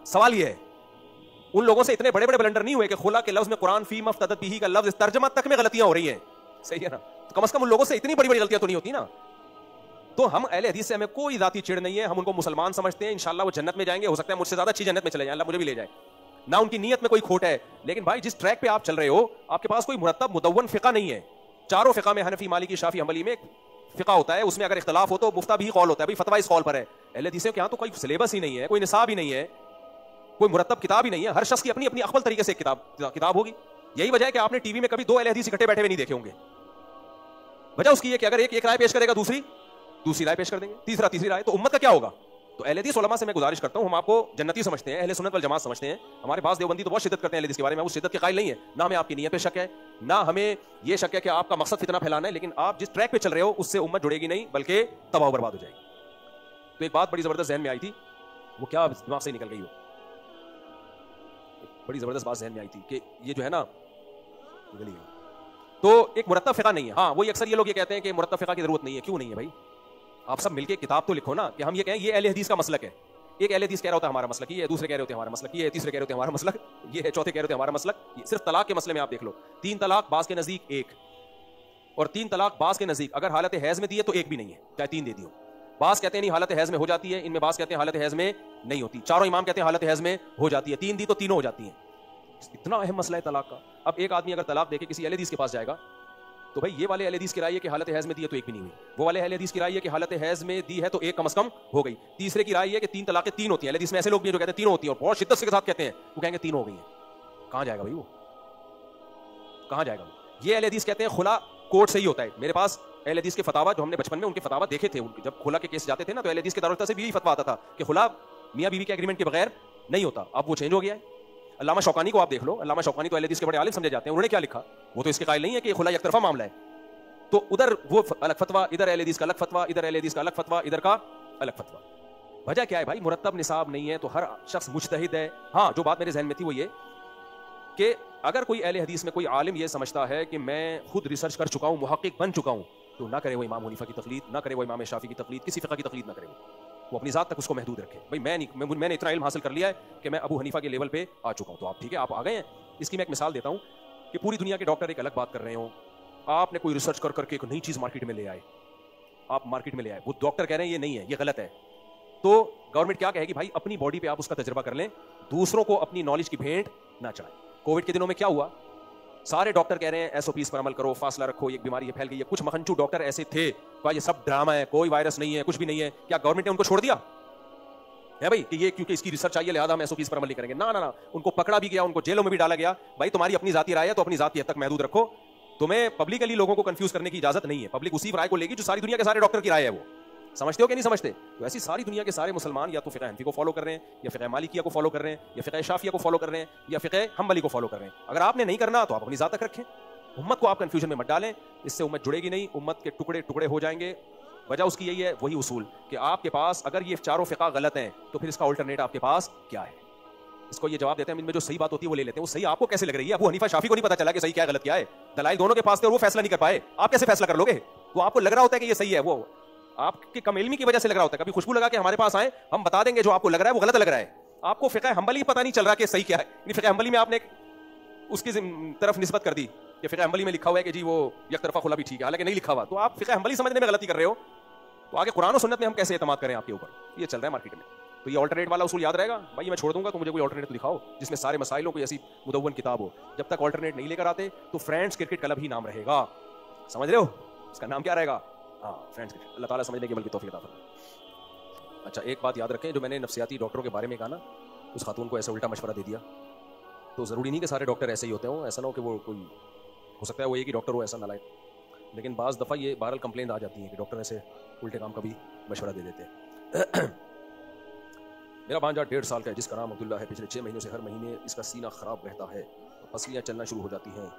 सवाल ये है, उन लोगों से इतने बड़े बड़े ब्लंडर नहीं हुए कि खुला के लफ्ज में कुरान फी मफ्तदत बिही का लफ्ज तर्जमा तक में गलतियां हो रही हैं, सही है ना। तो कम से कम उन लोगों से इतनी बड़ी बड़ी गलतियां तो नहीं होती ना। तो हम अहले हदीस से हमें कोई जाती चिड़ नहीं है, हम उनको मुसलमान समझते हैं। इंशाल्लाह वो जन्नत में जाएंगे, हो सकता है मुझसे ज्यादा अच्छी जन्नत में चले जाएं, अल्लाह मुझे भी ले जाए ना, उनकी नीयत में कोई खोट है। लेकिन भाई जिस ट्रैक पे आप चल रहे हो, आपके पास कोई मुरत्तब मुदव्वन फिका नहीं है। चारों फिका में हनफी, मालिकी, शाफी, हंबली में एक फिका होता है, उसमें अगर इख्तलाफ हो तो मुफ्ता भी कौल होता है, भाई फतवा इस कौल पर है। अहले हदीस के यहाँ तो कोई सिलेबस ही नहीं है, कोई निसाब ही नहीं है, कोई मुरत्तब किताब ही नहीं है। हर शख्स की अपनी अपनी अकबल तरीके से किताब होगी। यही वजह है कि आपने टीवी में कभी 2 अहले हदीस इकट्ठे बैठे हुए नहीं देखे होंगे। वजह उसकी है कि अगर एक राय पेश करेगा, दूसरी राय पेश कर देंगे, तीसरी राय, तो उम्मत का क्या होगा। तो अहले हदीस उलमा से मैं गुजारिश करता हूं, हम आपको जन्नती समझते हैं, अहले सुन्नत वल जमात समझते हैं। हमारे पास देवबंदी तो बहुत शिद्दत करते हैं अहले हदीस के बारे में, उस शिद्दत के कायल नहीं है। ना हमें आपकी नीयत पे शक है, ना हमें यह शक है कि आपका मकसद फितना फैलाना है, लेकिन आप जिस ट्रैक पे चल रहे हो उससे उम्मत जुड़ेगी नहीं, बल्कि तबाह बर्बाद हो जाएगी। तो एक बात बड़ी जबरदस्त जहन में आई थी, वो क्या दिमाग से निकल गई हो, बड़ी जबरदस्त बात जहन में आई थी कि ये जो है ना निकल गई। तो एक मुरत्तब फिका नहीं है। हाँ, वही अक्सर ये लोग ये कहते हैं कि मुरत्तब फिका की जरूरत नहीं है। क्यों नहीं है भाई, आप सब मिलके किताब तो लिखो ना, कि हम ये कहें ये अहले हदीस का मसलक है। एक अहले हदीस कह रहा होता है हमारा मसलक ये है, दूसरे कह रहे होते हैं हमारा मसलक ये है, तीसरे कह रहे होते हैं हमारा मसलक ये है, चौथे कह रहे होते हैं हमारा मसलक ये। सिर्फ तलाक के मसले में आप देख लो, 3 तलाक बास के नजदीक 1, और 3 तलाक बास के नजदीक अगर हालत हैज में दी है तो 1 भी नहीं है, चाहे 3 दे दी हो। बास कहते हैं नहीं हालत हैज में हो जाती है, इनमें बास कहते हैं हालत हैज में नहीं होती। चारों इमाम कहते हैं हालत हैज में हो जाती है, 3 दी तो तीनों हो जाती है। इतना अहम मसला है तलाक का। अब एक आदमी अगर तलाक देके किसी अहले हदीस के पास जाएगा तो भाई ये वाले अहले हदीस की राय है कि हालत हैज में दी है तो 1 भी नहीं हुई, वो वाले अहले हदीस की राय है कि हालत हैज में दी है तो 1 कम से कम हो गई, तीसरे की राय है कि 3 तलाकें 3 होती हैं। अहले हदीस में ऐसे लोग भी हैं जो कहते हैं 3 होती हैं और बहुत शिद्दत के साथ कहते हैं, वो कहेंगे 3 हो गई हैं। कहां जाएगा भाई, वो कहां जाएगा वो। ये अहले हदीस कहते हैं खुला कोर्ट से ही होता है। मेरे पास अहले हदीस के फतावा जो हमने बचपन में उनके फतावा देखे थे, जब खुला के केस जाते थे ना तो अहले हदीस के दारुल से भी यही फतवा आता था कि खुला मियां बीवी के एग्रीमेंट के बगैर नहीं होता। अब वो चेंज हो गया है। अल्लामा शौकानी को आप देख लो, अल्लामा शौकानी तो अहले हदीस के बड़े आलिम समझे जाते हैं। उन्होंने क्या लिखा, वो तो इसके कायल नहीं है कि खुला एक तरफा मामला है। तो उधर वो अलग फतवा, इधर अहले हदीस का अलग फतवा, इधर अहले हदीस का अलग फतवा, इधर का अलग फतवा। वजह क्या है भाई, मुरत्तब निसाब नहीं है तो हर शख्स मुज्तहिद है। हाँ, जो बात मेरे जहन में थी वो ये कि अगर कोई अहले हदीस में कोई आलिम ये समझता है कि मैं खुद रिसर्च कर चुका हूँ, मुहक्किक बन चुका हूँ, तो ना करे वो इमाम हनीफा की तकलीद, ना करे वो इमाम शाफी की तकलीद, किसी फ़िक़्ह की तकलीद ना करे। वो अपनी ज़ात तक उसको महदूद रखे। भाई मैंने इतना इल्म हासिल कर लिया है कि मैं अबू हनीफा के लेवल पे आ चुका हूँ, तो आप ठीक है, आप आ गए हैं। इसकी मैं एक मिसाल देता हूँ कि पूरी दुनिया के डॉक्टर एक अलग बात कर रहे हो, आपने कोई रिसर्च कर करके एक नई चीज़ मार्केट में ले आए, आप मार्केट में ले आए, वो डॉक्टर कह रहे हैं ये नहीं है, ये गलत है, तो गवर्नमेंट क्या कहेगी, भाई अपनी बॉडी पे आप उसका तजर्बा कर लें, दूसरों को अपनी नॉलेज की भेंट ना चढ़ाएं। कोविड के दिनों में क्या हुआ, सारे डॉक्टर कह रहे हैं SOPs पर अमल करो, फासला रखो, ये बीमारी फैल गई है। कुछ मखनचू डॉक्टर ऐसे थे, ये सब ड्रामा है, कोई वायरस नहीं है, कुछ भी नहीं है। क्या गवर्नमेंट ने उनको छोड़ दिया है भाई कि ये क्योंकि इसकी रिसर्च चाहिए लिहाजा हम SOPs पर अमल नहीं करेंगे? ना ना ना, उनको पकड़ा भी गया, उनको जेलों में भी डाला गया। भाई तुम्हारी अपनी जाती राय है तो अपनी जाती हद तक महदूद रखो, तुम्हें पब्लिकली लोगों को कंफ्यूज करने की इजाजत नहीं है। पब्लिक उसी राय को लेगी जो सारी दुनिया के सारे डॉक्टर की राय है। वो समझते हो कि नहीं समझते? तो ऐसी सारी दुनिया के सारे मुसलमान या तो फिक़ह हनफी को फॉलो कर रहे हैं, या फिक़ह मालिकिया को फॉलो कर रहे हैं, या फिक़ह शाफिया को फॉलो कर रहे हैं, या फिक़ह हम्बली को फॉलो कर रहे हैं। अगर आपने नहीं करना तो आप अपनी ज़ात तक रखें, उम्मत को आप कंफ्यूजन में मत डालें। इससे उम्मत जुड़ेगी नहीं, उम्मत के टुकड़े टुकड़े हो जाएंगे। वजह उसकी यही है, वही उसूल कि आपके पास अगर ये चारों फ़िक़ा गलत हैं तो फिर इसका अल्टरनेट आपके पास क्या है? इसको ये जवाब देते हैं, इनमें जो सही बात होती है वो ले लेते हैं। वो सही आपको कैसे लग रही है? अबू हनीफा शाफी को नहीं पता चला कि सही क्या गलत क्या है। दलाइल दोनों के पास थे और वो फैसला नहीं कर पाए। आप कैसे फैसला कर लोगे? वो आपको लग रहा होता है कि ये सही है, वो आपकी कम इल्मी की वजह से लग रहा होता है। कभी खुशबू लगा के हमारे पास आए, हम बता देंगे जो आपको लग रहा है वो गलत लग रहा है। आपको फ़िक़ह हम्बली पता नहीं चल रहा कि सही क्या है। फ़िक़ह हम्बली में आपने उसकी तरफ निस्बत कर दी कि फ़िक़ह हम्बली में लिखा हुआ है कि जी वो एक तरफा खुला भी ठीक है, हालांकि नहीं लिखा हुआ। तो आप फ़िक़ह हम्बली समझने में गलती कर रहे हो। तो आगे कुरान और सुन्नत में हम कैसे एतमाद करें आपके ऊपर? ये चल रहा है मार्केट में। तो ये अल्टरनेट वाला उसूल याद रहेगा भाई। मैं छोड़ दूंगा तो मुझे कोई अल्टरनेट तो दिखाओ जिसमें सारे मसाइलों की ऐसी मुदव्वन किताब हो। जब तक अल्टरनेट नहीं लेकर आते तो फ्रेंड्स क्रिकेट क्लब ही नाम रहेगा। समझ रहे हो? इसका नाम क्या रहेगा? हाँ, फ्रेंड्स क्रिकेट। अल्लाह ताला समझने की अमल की तौफीक अता फरमाए। अच्छा, एक बात याद रखें, जो मैंने नफ्सियाती डॉक्टरों के बारे में कहा ना, उस खातून को ऐसा उल्टा मशवरा दे दिया, तो ज़रूरी नहीं कि सारे डॉक्टर ऐसे ही होते हो। ऐसा ना हो कि वो कोई हो सकता है वो एक ही डॉक्टर हो, ऐसा ना लाए। लेकिन बाज़ दफ़ा ये बहरहाल कंप्लेंट आ जाती है कि डॉक्टर ऐसे उल्टे काम का भी मशवरा दे देते हैं। मेरा भांजा 1.5 साल का है जिसका नाम अब्दुल्ला है। पिछले 6 महीनों से हर महीने इसका सीना ख़राब रहता है, पसलियाँ चलना शुरू हो जाती हैं,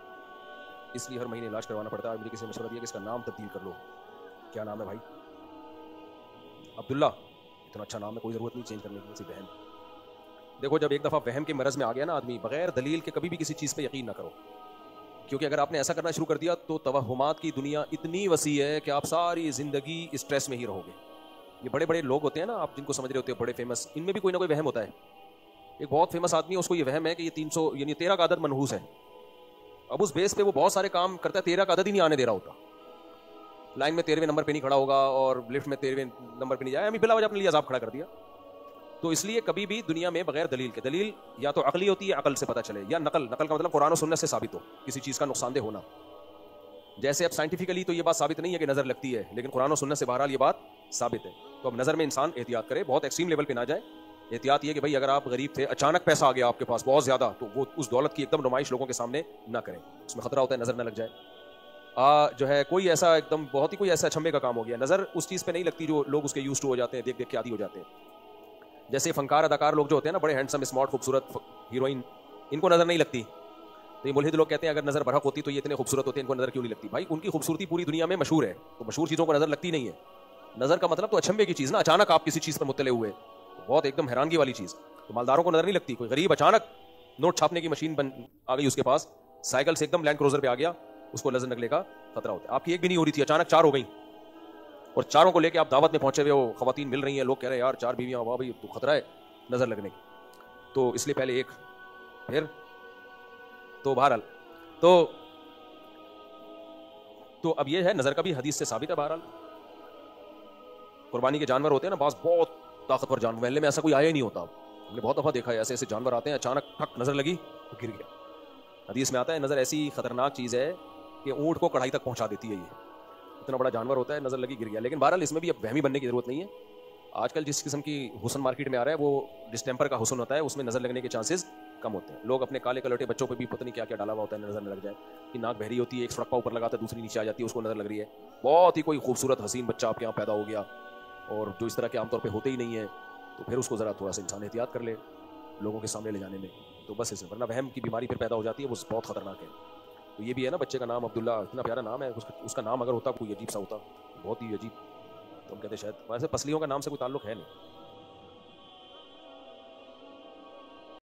इसलिए हर महीने इलाज करवाना पड़ता है। मुझे किसी ने मशवरा दिया कि इसका नाम तब्दील कर लो। क्या नाम है भाई? अब्दुल्ला। इतना अच्छा नाम है, कोई ज़रूरत नहीं चेंज करने की। किसी बहन, देखो जब एक दफ़ा वहम के मरज़ में आ गया ना आदमी, बगैर दलील के कभी भी किसी चीज़ पे यकीन ना करो, क्योंकि अगर आपने ऐसा करना शुरू कर दिया तो तवहुमात की दुनिया इतनी वसी है कि आप सारी ज़िंदगी स्ट्रेस में ही रहोगे। ये बड़े बड़े लोग होते हैं ना, आप जिनको समझ रहे होते हो, बड़े फेमस, इनमें भी कोई ना कोई वहम होता है। एक बहुत फेमस आदमी है, उसको ये वहम है कि ये 300 यानी 13 का अदद मनहूस है। अब उस बेस पे वो बहुत सारे काम करता है, 13 का अदद ही नहीं आने दे रहा होता। लाइन में 13वें नंबर पे नहीं खड़ा होगा और लिफ्ट में 13वें नंबर पे नहीं जाए, बिला वजह अपने लिए अजाब खड़ा कर दिया। तो इसलिए कभी भी दुनिया में बगैर दलील के, दलील या तो अकली होती है, अकल से पता चले, या नकल। नकल का मतलब कुरान और सुन्नत से साबित हो किसी चीज़ का नुकसानदेह होना। जैसे अब साइंटिफिकली तो ये बात साबित नहीं है कि नज़र लगती है, लेकिन कुरान और सुन्नत से बहरहाल ये बात साबित है। तो अब नज़र में इंसान एहतियात करे, बहुत एक्सट्रीम लेवल पे ना जाए। एहतियात ये कि भाई अगर आप गरीब थे, अचानक पैसा आ गया आपके पास बहुत ज़्यादा, तो वो उस दौलत की एकदम नुमाइश लोगों के सामने ना करें, उसमें खतरा होता है नज़र ना लग जाए। जो है कोई ऐसा एकदम बहुत ही कोई ऐसा अचंभे का काम हो गया, नज़र उस चीज़ पे नहीं लगती जो लोग उसके यूज्ड टू हो जाते हैं, देख देख के आदी हो जाते हैं। जैसे फनकार अदाकार लोग जो होते हैं ना, बड़े हैंडसम स्मार्ट खूबसूरत हीरोइन, इनको नज़र नहीं लगती। तो ये मुल्हिद लोग कहते हैं अगर नज़र बरहक होती तो ये इतने खूबसूरत होते हैं, इनको नज़र क्यों नहीं लगती? भाई उनकी खूबसूरती पूरी दुनिया में मशहूर है, तो मशहूर चीज़ों को नज़र लगती नहीं है। नज़र का मतलब तो अचंभे की चीज़ ना, अचानक आप किसी चीज़ पर मुत्तले हुए, तो बहुत एकदम हैरानगी वाली चीज़। तो मालदारों को नज़र नहीं लगती। कोई गरीब अचानक नोट छापने की मशीन आ गई उसके पास, साइकिल से एकदम लैंड क्रूजर पे आ गया, उसको नज़र लगने का खतरा होता है। आपकी एक भी नहीं हो रही थी, अचानक 4 हो गई, और चारों को लेके आप दावत में पहुंचे हुए हो, खवातीन मिल रही हैं, लोग कह रहे हैं यार 4 बीवियां, वाह भाई तो खतरा है नज़र लगने की। तो इसलिए पहले एक, फिर तो बहरहाल तो अब ये है, नज़र का भी हदीस से साबित है। बहरहाल कुर्बानी के जानवर होते हैं ना, बास बहुत ताकतवर जानवर, महल्ले में ऐसा कोई आया ही नहीं होता। हमने बहुत दफ़ा देखा है ऐसे ऐसे जानवर आते हैं, अचानक ठक नज़र लगी तो गिर गया। हदीस में आता है नज़र ऐसी खतरनाक चीज़ है कि ऊँट को कढ़ाई तक पहुँचा देती है। ये इतना बड़ा जानवर होता है, नज़र लगी गिर गया। लेकिन बहरहाल इसमें भी अब वहमी बनने की ज़रूरत नहीं है। आजकल जिस किस्म की हुस्न मार्केट में आ रहा है, वो डिस्टेम्पर का हुस्न होता है, उसमें नज़र लगने के चांसेस कम होते हैं। लोग अपने काले कलटे बच्चों पे भी पता नहीं क्या क्या डाला हुआ होता है, नज़र न लग जाए। कि नाक बहरी होती है, एक सुरक्पा ऊपर लगाता है, दूसरी नीचे आ जाती है, उसको नज़र लग रही है। बहुत ही कोई खूबसूरत हसीन बच्चा आपके यहाँ पैदा हो गया, और जो इस तरह के आमतौर पर होते ही नहीं है, तो फिर उसको ज़रा थोड़ा सा इंसान एहतियात कर ले लोगों के सामने ले जाने में, तो बस इसे, वरना वहम की बीमारी फिर पैदा हो जाती है, वो बहुत खतरनाक है। तो ये भी है ना, बच्चे का नाम अब्दुल्ला, इतना प्यारा नाम है, उसका नाम अगर होता कोई अजीब सा होता, बहुत ही अजीब, तो हम कहते शायद वैसे पसलियों का नाम से कोई ताल्लुक है नहीं।